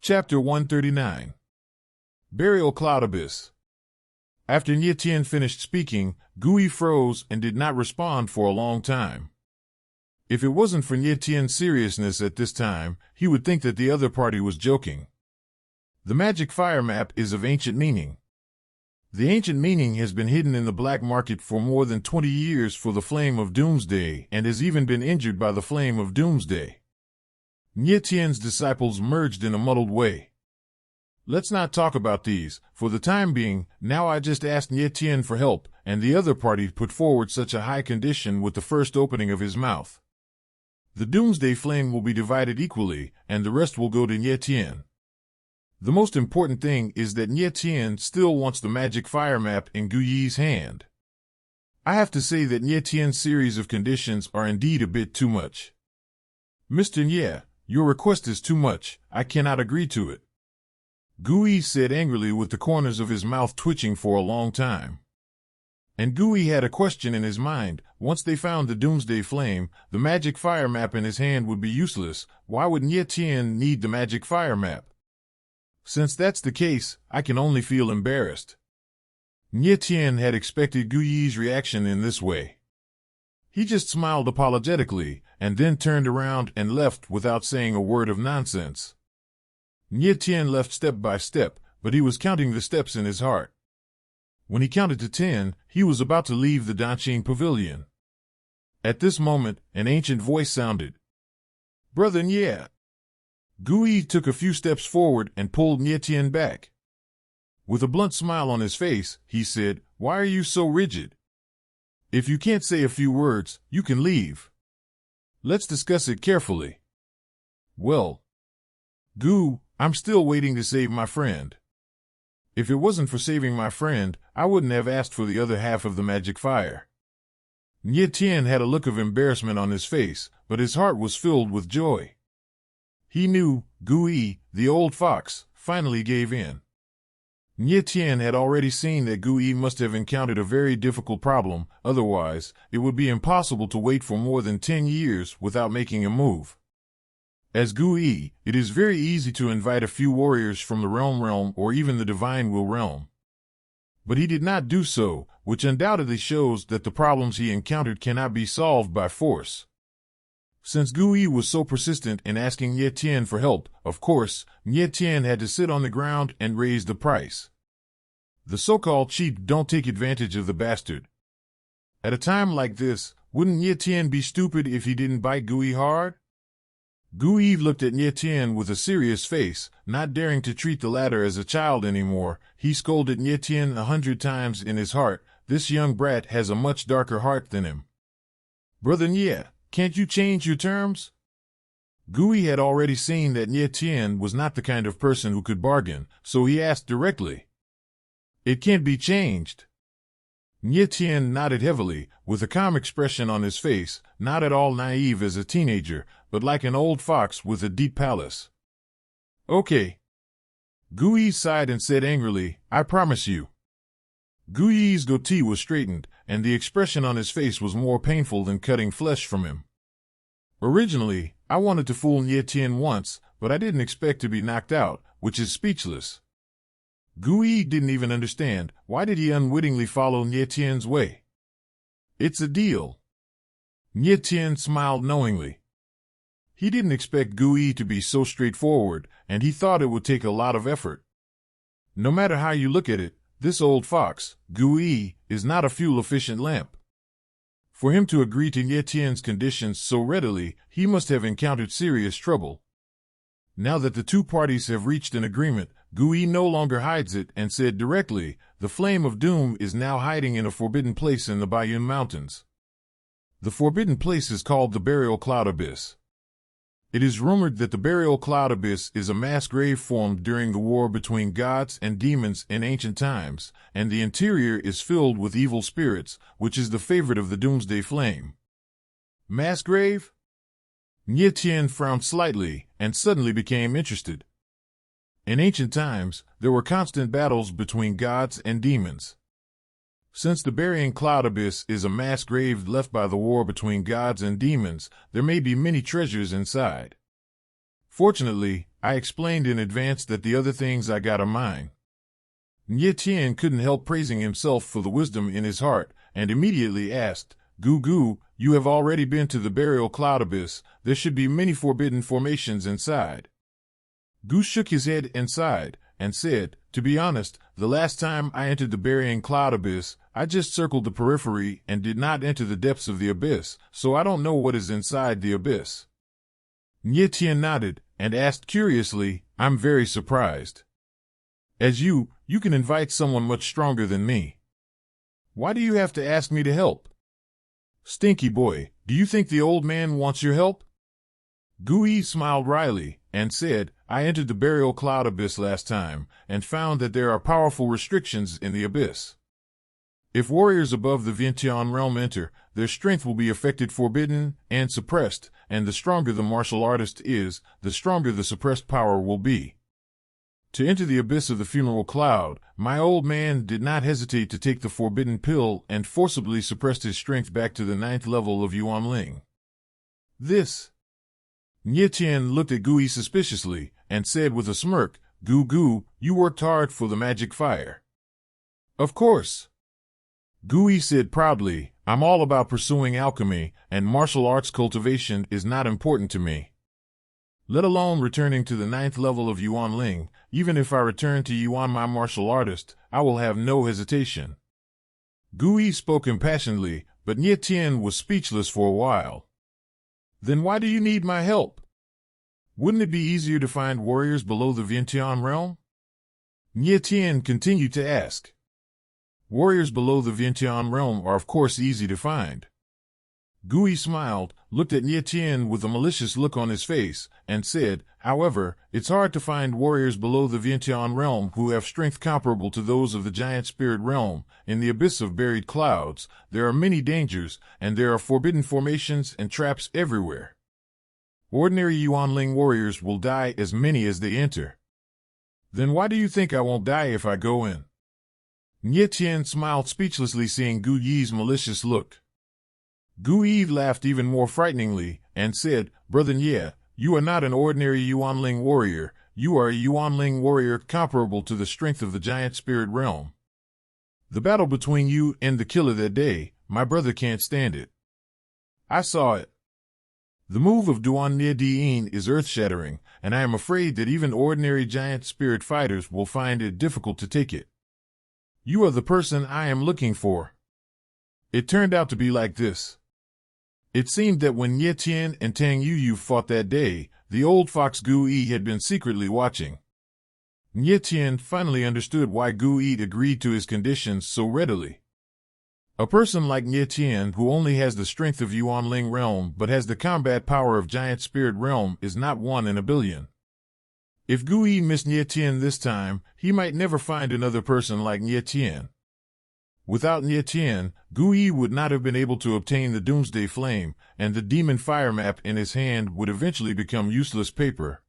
Chapter 139. Burial Cloud Abyss. After Nye Tien finished speaking, Gui froze and did not respond for a long time. If it wasn't for Nye Tien's seriousness at this time, he would think that the other party was joking. The magic fire map is of ancient meaning. The ancient meaning has been hidden in the black market for more than 20 years for the Flame of Doomsday and has even been injured by the Flame of Doomsday. Nye Tien's disciples merged in a muddled way. Let's not talk about these, for the time being. Now I just asked Nye Tien for help, and the other party put forward such a high condition with the first opening of his mouth. The Doomsday Flame will be divided equally, and the rest will go to Nye Tien. The most important thing is that Nye Tien still wants the magic fire map in Gui's hand. I have to say that Nye Tien's series of conditions are indeed a bit too much. Mr. Nye, your request is too much. I cannot agree to it. Gui said angrily with the corners of his mouth twitching for a long time. And Gui had a question in his mind. Once they found the Doomsday Flame, the magic fire map in his hand would be useless. Why would Nye Tien need the magic fire map? Since that's the case, I can only feel embarrassed. Nye Tien had expected Gui's reaction in this way. He just smiled apologetically, and then turned around and left without saying a word of nonsense. Nye Tien left step by step, but he was counting the steps in his heart. When he counted to 10, he was about to leave the Dancing Pavilion. At this moment, an ancient voice sounded. "Brother Nye." Gui took a few steps forward and pulled Nye Tien back. With a blunt smile on his face, he said, "Why are you so rigid? If you can't say a few words, you can leave. Let's discuss it carefully." "Well, Gu, I'm still waiting to save my friend. If it wasn't for saving my friend, I wouldn't have asked for the other half of the magic fire." Nye Tien had a look of embarrassment on his face, but his heart was filled with joy. He knew Gui, the old fox, finally gave in. Nye Tien had already seen that Gui must have encountered a very difficult problem, otherwise, it would be impossible to wait for more than 10 years without making a move. As Gui, it is very easy to invite a few warriors from the realm or even the Divine Will realm. But he did not do so, which undoubtedly shows that the problems he encountered cannot be solved by force. Since Gui was so persistent in asking Nye Tien for help, of course, Nye Tien had to sit on the ground and raise the price. The so-called cheat don't take advantage of the bastard. At a time like this, wouldn't Nye Tien be stupid if he didn't bite Gui hard? Gui looked at Nye Tien with a serious face, not daring to treat the latter as a child anymore. He scolded Nye Tien 100 times in his heart. This young brat has a much darker heart than him. "Brother Nye, can't you change your terms?" Gui had already seen that Nye Tien was not the kind of person who could bargain, so he asked directly. "It can't be changed." Nye Tien nodded heavily, with a calm expression on his face, not at all naive as a teenager, but like an old fox with a deep palace. "Okay." Gui sighed and said angrily, "I promise you." Gui's goatee was straightened, and the expression on his face was more painful than cutting flesh from him. "Originally, I wanted to fool Nye Tien once, but I didn't expect to be knocked out, which is speechless." Gui didn't even understand. Why did he unwittingly follow Nye Tien's way? "It's a deal." Nye Tien smiled knowingly. He didn't expect Gui to be so straightforward, and he thought it would take a lot of effort. No matter how you look at it, this old fox, Gui, is not a fuel-efficient lamp. For him to agree to Nye Tien's conditions so readily, he must have encountered serious trouble. Now that the two parties have reached an agreement, Gui no longer hides it and said directly, "The Flame of Doom is now hiding in a forbidden place in the Bayun Mountains. The forbidden place is called the Burial Cloud Abyss. It is rumored that the Burial Cloud Abyss is a mass grave formed during the war between gods and demons in ancient times, and the interior is filled with evil spirits, which is the favorite of the Doomsday Flame." "Mass grave?" Nye Tien frowned slightly and suddenly became interested. In ancient times, there were constant battles between gods and demons. Since the Burying Cloud Abyss is a mass grave left by the war between gods and demons, there may be many treasures inside. Fortunately, I explained in advance that the other things I got are mine. Nye Tien couldn't help praising himself for the wisdom in his heart, and immediately asked, Gu Gu, you have already been to the burial cloud abyss. There should be many forbidden formations inside. Gu shook his head and sighed, and said, to be honest, the last time I entered the burying cloud abyss, I just circled the periphery and did not enter the depths of the abyss, so I don't know what is inside the abyss. Nye Tien nodded, and asked curiously, I'm very surprised. As you can invite someone much stronger than me. Why do you have to ask me to help? Stinky boy, do you think the old man wants your help? Gu Yi smiled wryly, and said, I entered the burial cloud abyss last time, and found that there are powerful restrictions in the abyss. If warriors above the Vientiane realm enter, their strength will be affected, forbidden, and suppressed, and the stronger the martial artist is, the stronger the suppressed power will be. To enter the abyss of the funeral cloud, my old man did not hesitate to take the forbidden pill and forcibly suppressed his strength back to the 9th level of Yuanling. This. Nye Tien looked at Gu Yi suspiciously, and said with a smirk, Gu Gu, you worked hard for the magic fire. Of course. Gu Yi said proudly, I'm all about pursuing alchemy, and martial arts cultivation is not important to me. Let alone returning to the 9th level of Yuanling, even if I return to Yuan my martial artist, I will have no hesitation. Gu Yi spoke impassionedly, but Nye Tien was speechless for a while. Then why do you need my help? Wouldn't it be easier to find warriors below the Vientiane realm? Nye Tien continued to ask. Warriors below the Vientiane realm are of course easy to find. Gu Yi smiled, looked at Nye Tien with a malicious look on his face, and said, however, it's hard to find warriors below the Vientiane realm who have strength comparable to those of the giant spirit realm. In the abyss of buried clouds, there are many dangers, and there are forbidden formations and traps everywhere. Ordinary Yuanling warriors will die as many as they enter. Then why do you think I won't die if I go in? Nye Tien smiled speechlessly, seeing Gu Yi's malicious look. Gu Yi laughed even more frighteningly, and said, Brother Nye, you are not an ordinary Yuanling warrior, you are a Yuanling warrior comparable to the strength of the giant spirit realm. The battle between you and the killer that day, my brother can't stand it. I saw it. The move of Duan Nye Dien is earth-shattering, and I am afraid that even ordinary giant spirit fighters will find it difficult to take it. You are the person I am looking for. It turned out to be like this. It seemed that when Nye Tien and Tang Yuyu fought that day, the old fox Gu Yi had been secretly watching. Nye Tien finally understood why Gu Yi agreed to his conditions so readily. A person like Nye Tien, who only has the strength of Yuanling realm but has the combat power of giant spirit realm, is not one in a billion. If Gu Yi missed Nye Tien this time, he might never find another person like Nye Tien. Without Nye Tien, Gu Yi would not have been able to obtain the Doomsday Flame, and the Demon Fire Map in his hand would eventually become useless paper.